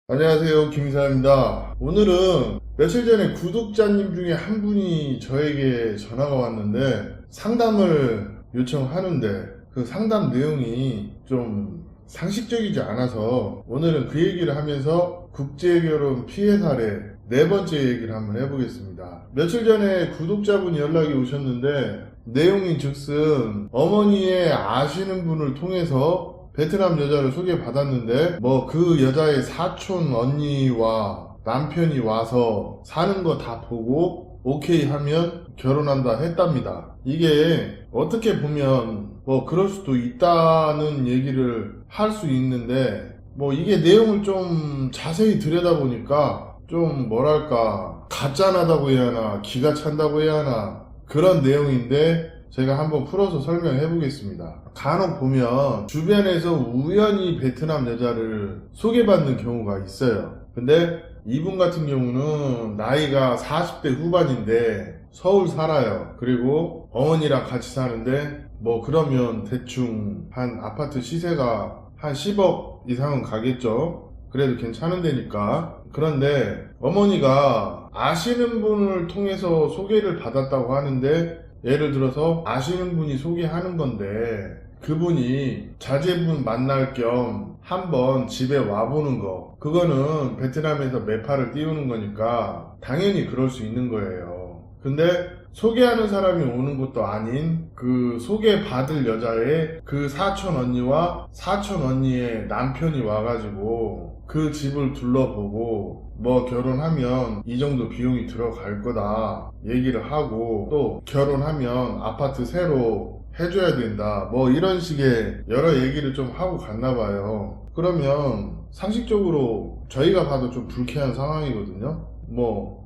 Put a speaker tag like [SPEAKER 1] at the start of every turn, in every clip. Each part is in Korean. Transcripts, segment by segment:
[SPEAKER 1] 안녕하세요, 김이사입니다. 오늘은 며칠 전에 구독자님 중에 한 분이 저에게 전화가 왔는데 상담을 요청하는데 그 상담 내용이 좀 상식적이지 않아서 오늘은 그 얘기를 하면서 국제결혼 피해 사례 네 번째 얘기를 한번 해보겠습니다. 며칠 전에 구독자분이 연락이 오셨는데 내용인 즉슨 어머니의 아시는 분을 통해서 베트남 여자를 소개받았는데 그 여자의 사촌 언니와 남편이 와서 사는 거 다 보고 오케이 하면 결혼한다 했답니다. 이게 어떻게 보면 그럴 수도 있다는 얘기를 할 수 있는데 이게 내용을 좀 자세히 들여다보니까 좀 뭐랄까 가짜나다고 해야 하나 기가 찬다고 해야 하나 그런 내용인데 제가 한번 풀어서 설명해 보겠습니다. 간혹 보면 주변에서 우연히 베트남 여자를 소개받는 경우가 있어요. 근데 이분 같은 경우는 나이가 40대 후반인데 서울 살아요. 그리고 어머니랑 같이 사는데 그러면 대충 한 아파트 시세가 한 10억 이상은 가겠죠. 그래도 괜찮은 데니까. 그런데 어머니가 아시는 분을 통해서 소개를 받았다고 하는데 예를 들어서 아시는 분이 소개하는 건데 그분이 자제분 만날 겸 한번 집에 와보는 거 그거는 베트남에서 매파를 띄우는 거니까 당연히 그럴 수 있는 거예요. 근데 소개하는 사람이 오는 것도 아닌 그 소개받을 여자의 그 사촌 언니와 사촌 언니의 남편이 와가지고 그 집을 둘러보고 결혼하면 이 정도 비용이 들어갈 거다 얘기를 하고 또 결혼하면 아파트 새로 해줘야 된다 이런 식의 여러 얘기를 좀 하고 갔나 봐요. 그러면 상식적으로 저희가 봐도 좀 불쾌한 상황이거든요.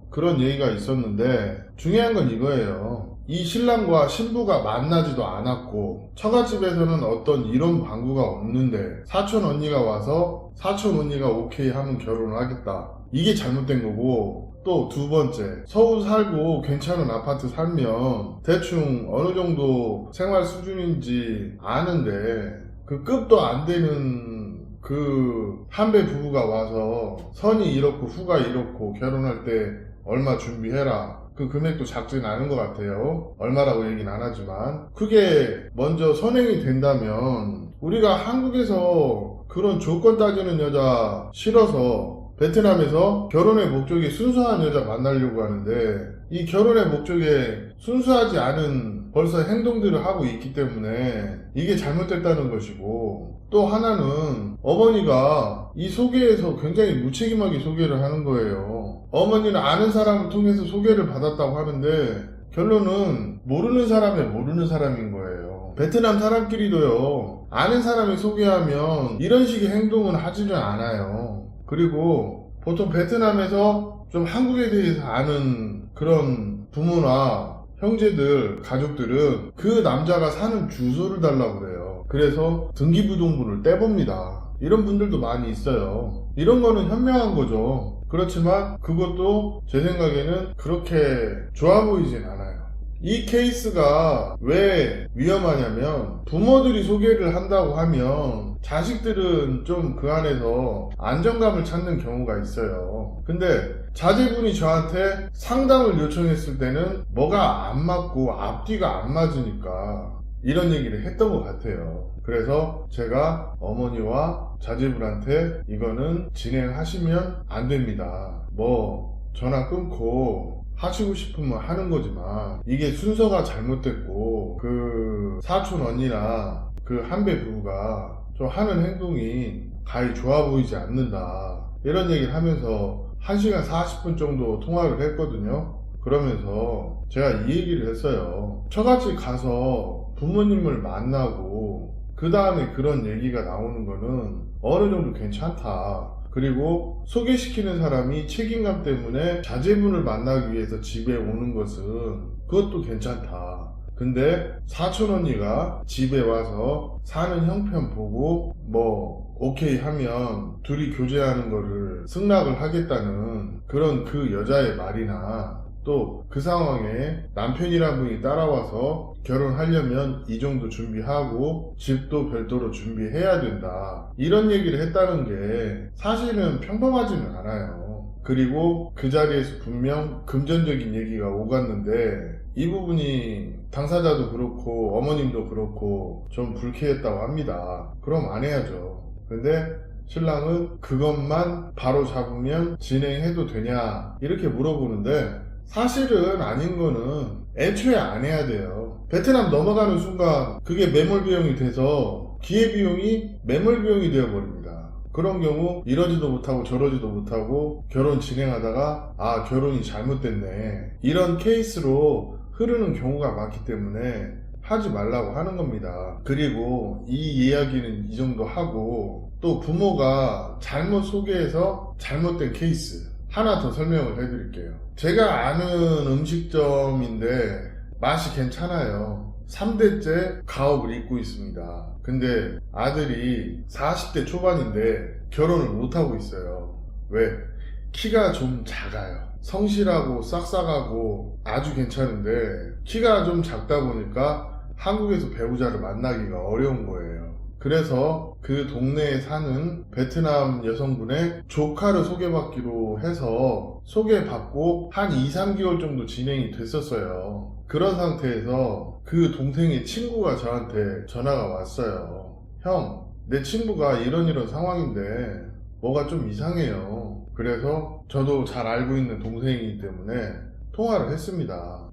[SPEAKER 1] 그런 얘기가 있었는데 중요한 건 이거예요. 이 신랑과 신부가 만나지도 않았고 처갓집에서는 어떤 이런 방구가 없는데 사촌 언니가 와서 사촌 언니가 오케이 하면 결혼을 하겠다. 이게 잘못된 거고 또 두 번째 서울 살고 괜찮은 아파트 살면 대충 어느 정도 생활 수준인지 아는데 그 급도 안 되는 그 한배 부부가 와서 선이 이렇고 후가 이렇고 결혼할 때 얼마 준비해라. 그 금액도 작진 않은 것 같아요. 얼마라고 얘기는 안 하지만 그게 먼저 선행이 된다면 우리가 한국에서 그런 조건 따지는 여자 싫어서 베트남에서 결혼의 목적이 순수한 여자 만나려고 하는데 이 결혼의 목적에 순수하지 않은 벌써 행동들을 하고 있기 때문에 이게 잘못됐다는 것이고 또 하나는 어머니가 이 소개에서 굉장히 무책임하게 소개를 하는 거예요. 어머니는 아는 사람을 통해서 소개를 받았다고 하는데 결론은 모르는 사람의 모르는 사람인 거예요. 베트남 사람끼리도요 아는 사람이 소개하면 이런 식의 행동은 하지는 않아요. 그리고 보통 베트남에서 좀 한국에 대해서 아는 그런 부모나 형제들, 가족들은 그 남자가 사는 주소를 달라고 그래요. 그래서 등기부등본을 떼봅니다. 이런 분들도 많이 있어요. 이런 거는 현명한 거죠. 그렇지만 그것도 제 생각에는 그렇게 좋아 보이진 않아요. 이 케이스가 왜 위험하냐면 부모들이 소개를 한다고 하면 자식들은 좀 그 안에서 안정감을 찾는 경우가 있어요. 근데 자제분이 저한테 상담을 요청했을 때는 뭐가 안 맞고 앞뒤가 안 맞으니까 이런 얘기를 했던 것 같아요. 그래서 제가 어머니와 자제분한테 이거는 진행하시면 안 됩니다. 전화 끊고 하시고 싶으면 하는 거지만 이게 순서가 잘못됐고 그 사촌 언니나 그 한배 부부가 좀 하는 행동이 가히 좋아 보이지 않는다 이런 얘기를 하면서 1시간 40분 정도 통화를 했거든요. 그러면서 제가 이 얘기를 했어요. 처갓집 가서 부모님을 만나고 그 다음에 그런 얘기가 나오는 거는 어느 정도 괜찮다. 그리고 소개시키는 사람이 책임감 때문에 자제분을 만나기 위해서 집에 오는 것은 그것도 괜찮다. 근데 사촌 언니가 집에 와서 사는 형편 보고 오케이 하면 둘이 교제하는 거를 승낙을 하겠다는 그런 그 여자의 말이나 또 그 상황에 남편이란 분이 따라와서 결혼하려면 이 정도 준비하고 집도 별도로 준비해야 된다. 이런 얘기를 했다는 게 사실은 평범하지는 않아요. 그리고 그 자리에서 분명 금전적인 얘기가 오갔는데 이 부분이 당사자도 그렇고 어머님도 그렇고 좀 불쾌했다고 합니다. 그럼 안 해야죠. 근데 신랑은 그것만 바로 잡으면 진행해도 되냐 이렇게 물어보는데 사실은 아닌 거는 애초에 안 해야 돼요. 베트남 넘어가는 순간 그게 매몰 비용이 돼서 기회비용이 매몰 비용이 되어버립니다. 그런 경우 이러지도 못하고 저러지도 못하고 결혼 진행하다가 아 결혼이 잘못됐네 이런 케이스로 흐르는 경우가 많기 때문에 하지 말라고 하는 겁니다. 그리고 이 이야기는 이 정도 하고 또 부모가 잘못 소개해서 잘못된 케이스 하나 더 설명을 해드릴게요. 제가 아는 음식점인데 맛이 괜찮아요. 3대째 가업을 잇고 있습니다. 근데 아들이 40대 초반인데 결혼을 못하고 있어요. 왜? 키가 좀 작아요. 성실하고 싹싹하고 아주 괜찮은데 키가 좀 작다 보니까 한국에서 배우자를 만나기가 어려운 거예요. 그래서 그 동네에 사는 베트남 여성분의 조카를 소개받기로 해서 소개받고 한 2, 3개월 정도 진행이 됐었어요. 그런 상태에서 그 동생의 친구가 저한테 전화가 왔어요. 형, 내 친구가 이런 상황인데 뭐가 좀 이상해요. 그래서 저도 잘 알고 있는 동생이기 때문에 통화를 했습니다.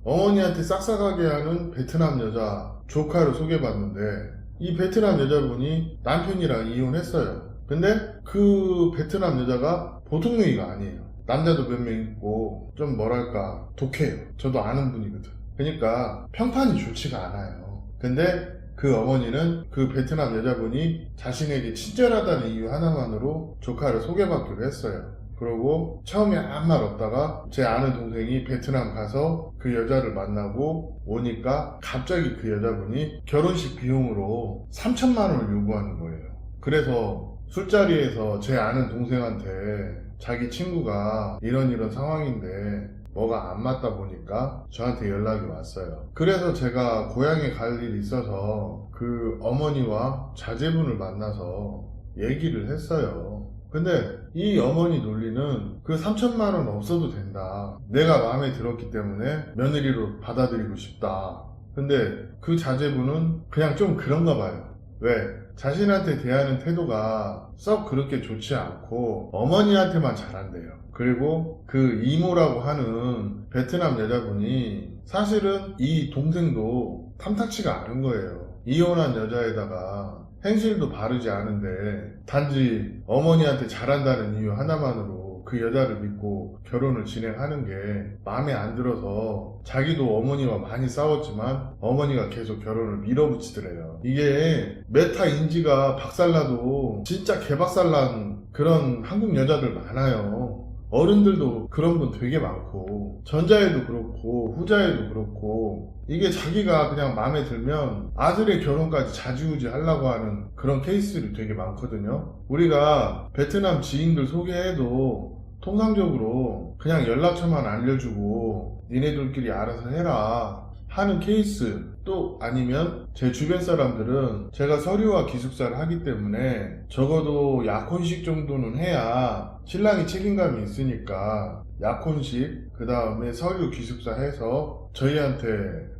[SPEAKER 1] 어머니한테 싹싹하게 하는 베트남 여자 조카를 소개받는데 이 베트남 여자분이 남편이랑 이혼했어요. 근데 그 베트남 여자가 보통 놈이가 아니에요. 남자도 몇 명 있고 좀 뭐랄까 독해요. 저도 아는 분이거든. 그러니까 평판이 좋지가 않아요. 근데 그 어머니는 그 베트남 여자분이 자신에게 친절하다는 이유 하나만으로 조카를 소개받기로 했어요. 그러고 처음에 아무 말 없다가 제 아는 동생이 베트남 가서 그 여자를 만나고 오니까 갑자기 그 여자분이 결혼식 비용으로 3천만 원을 요구하는 거예요. 그래서 술자리에서 제 아는 동생한테 자기 친구가 이런 상황인데 뭐가 안 맞다 보니까 저한테 연락이 왔어요. 그래서 제가 고향에 갈 일이 있어서 그 어머니와 자제분을 만나서 얘기를 했어요. 근데 이 어머니 논리는 그 3천만 원 없어도 된다. 내가 마음에 들었기 때문에 며느리로 받아들이고 싶다. 근데 그 자제분은 그냥 좀 그런가 봐요. 왜? 자신한테 대하는 태도가 썩 그렇게 좋지 않고 어머니한테만 잘한대요. 그리고 그 이모라고 하는 베트남 여자분이 사실은 이 동생도 탐탁치가 않은 거예요. 이혼한 여자에다가 행실도 바르지 않은데 단지 어머니한테 잘한다는 이유 하나만으로 그 여자를 믿고 결혼을 진행하는 게 마음에 안 들어서 자기도 어머니와 많이 싸웠지만 어머니가 계속 결혼을 밀어붙이더래요. 이게 메타 인지가 박살나도 진짜 개박살난 그런 한국 여자들 많아요. 어른들도 그런 분 되게 많고 전자에도 그렇고 후자에도 그렇고 이게 자기가 그냥 마음에 들면 아들의 결혼까지 좌지우지 하려고 하는 그런 케이스들이 되게 많거든요. 우리가 베트남 지인들 소개해도 통상적으로 그냥 연락처만 알려주고 니네들끼리 알아서 해라 하는 케이스, 또 아니면 제 주변 사람들은 제가 서류와 기숙사를 하기 때문에 적어도 약혼식 정도는 해야 신랑이 책임감이 있으니까 약혼식 그 다음에 서류 기숙사 해서 저희한테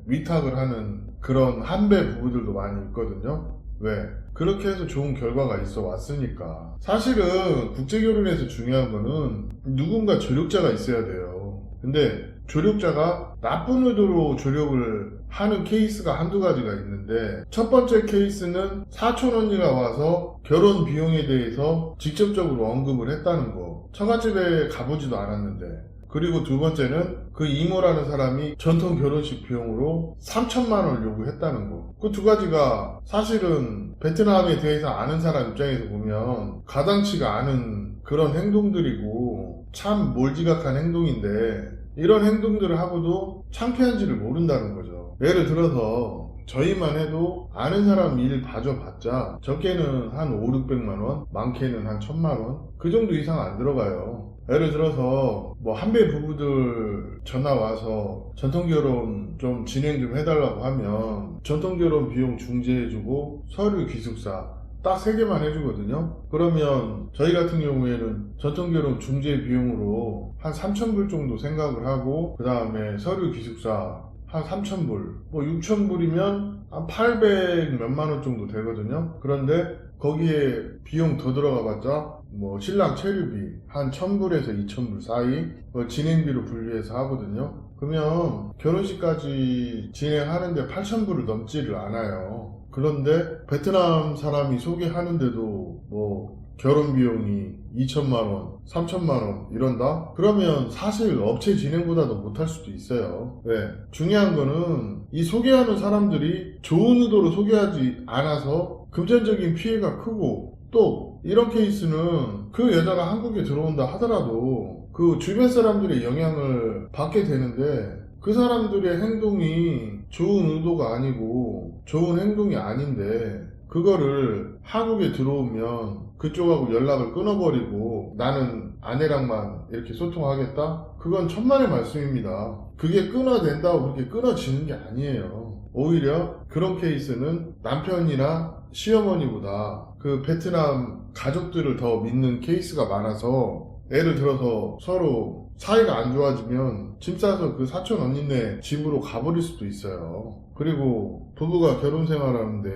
[SPEAKER 1] 위탁을 하는 그런 한배 부부들도 많이 있거든요. 왜? 그렇게 해서 좋은 결과가 있어 왔으니까. 사실은 국제결혼에서 중요한 거는 누군가 조력자가 있어야 돼요. 근데 조력자가 나쁜 의도로 조력을 하는 케이스가 한두 가지가 있는데, 첫 번째 케이스는 사촌 언니가 와서 결혼 비용에 대해서 직접적으로 언급을 했다는 거. 처갓집에 가보지도 않았는데. 그리고 두 번째는 그 이모라는 사람이 전통 결혼식 비용으로 3천만 원을 요구했다는 거. 그 두 가지가 사실은 베트남에 대해서 아는 사람 입장에서 보면 가당치가 않은 그런 행동들이고 참 몰지각한 행동인데, 이런 행동들을 하고도 창피한지를 모른다는 거죠. 예를 들어서 저희만 해도 아는 사람 일 봐줘봤자 적게는 한 5, 600만원, 많게는 한 1000만원 그 정도 이상 안 들어가요. 예를 들어서 뭐 한배 부부들 전화 와서 전통결혼 좀 진행 좀 해달라고 하면 전통결혼 비용 중재해주고 서류 기숙사 딱 3개만 해주거든요. 그러면 저희 같은 경우에는 전통결혼 중재 비용으로 한 3,000불 정도 생각을 하고 그 다음에 서류 기숙사 한 3,000불, 뭐 6,000불이면 한 800 몇만원 정도 되거든요. 그런데 거기에 비용 더 들어가봤자 뭐 신랑 체류비 한 1,000불에서 2,000불 사이 진행비로 분류해서 하거든요. 그러면 결혼식까지 진행하는데 8,000불을 넘지를 않아요. 그런데 베트남 사람이 소개하는데도 뭐 결혼 비용이 2천만원, 3천만원 이런다? 그러면 사실 업체 진행보다도 못할 수도 있어요. 왜? 중요한 거는 이 소개하는 사람들이 좋은 의도로 소개하지 않아서 금전적인 피해가 크고 또 이런 케이스는 그 여자가 한국에 들어온다 하더라도 그 주변 사람들의 영향을 받게 되는데 그 사람들의 행동이 좋은 의도가 아니고 좋은 행동이 아닌데 그거를 한국에 들어오면 그쪽하고 연락을 끊어버리고 나는 아내랑만 이렇게 소통하겠다? 그건 천만의 말씀입니다. 그게 끊어낸다고 그렇게 끊어지는 게 아니에요. 오히려 그런 케이스는 남편이나 시어머니보다 그 베트남 가족들을 더 믿는 케이스가 많아서 예를 들어서 서로 사이가 안 좋아지면 짐 싸서 그 사촌 언니네 집으로 가버릴 수도 있어요. 그리고 부부가 결혼 생활하는데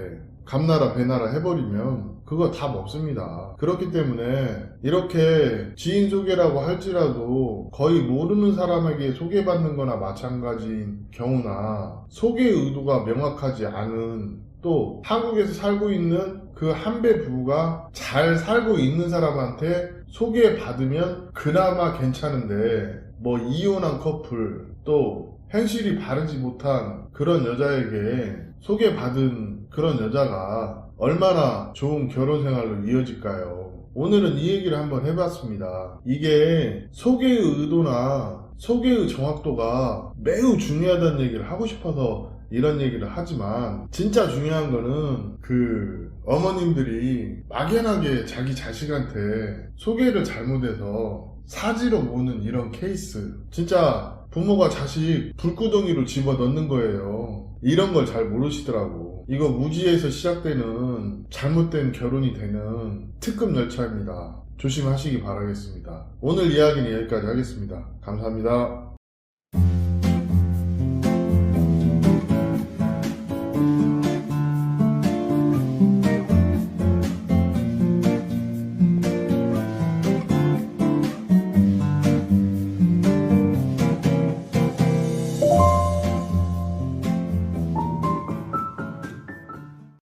[SPEAKER 1] 감나라 배나라 해버리면 그거 답 없습니다. 그렇기 때문에 이렇게 지인 소개라고 할지라도 거의 모르는 사람에게 소개받는 거나 마찬가지인 경우나 소개 의도가 명확하지 않은 또 한국에서 살고 있는 그 한배 부부가 잘 살고 있는 사람한테 소개받으면 그나마 괜찮은데 뭐 이혼한 커플 또 현실이 바르지 못한 그런 여자에게 소개받은 그런 여자가 얼마나 좋은 결혼 생활로 이어질까요? 오늘은 이 얘기를 한번 해봤습니다. 이게 소개의 의도나 소개의 정확도가 매우 중요하다는 얘기를 하고 싶어서 이런 얘기를 하지만 진짜 중요한 거는 그 어머님들이 막연하게 자기 자식한테 소개를 잘못해서 사지로 모는 이런 케이스 진짜 부모가 자식 불구덩이로 집어넣는 거예요. 이런 걸 잘 모르시더라고. 이거 무지에서 시작되는 잘못된 결혼이 되는 특급 열차입니다. 조심하시기 바라겠습니다. 오늘 이야기는 여기까지 하겠습니다. 감사합니다.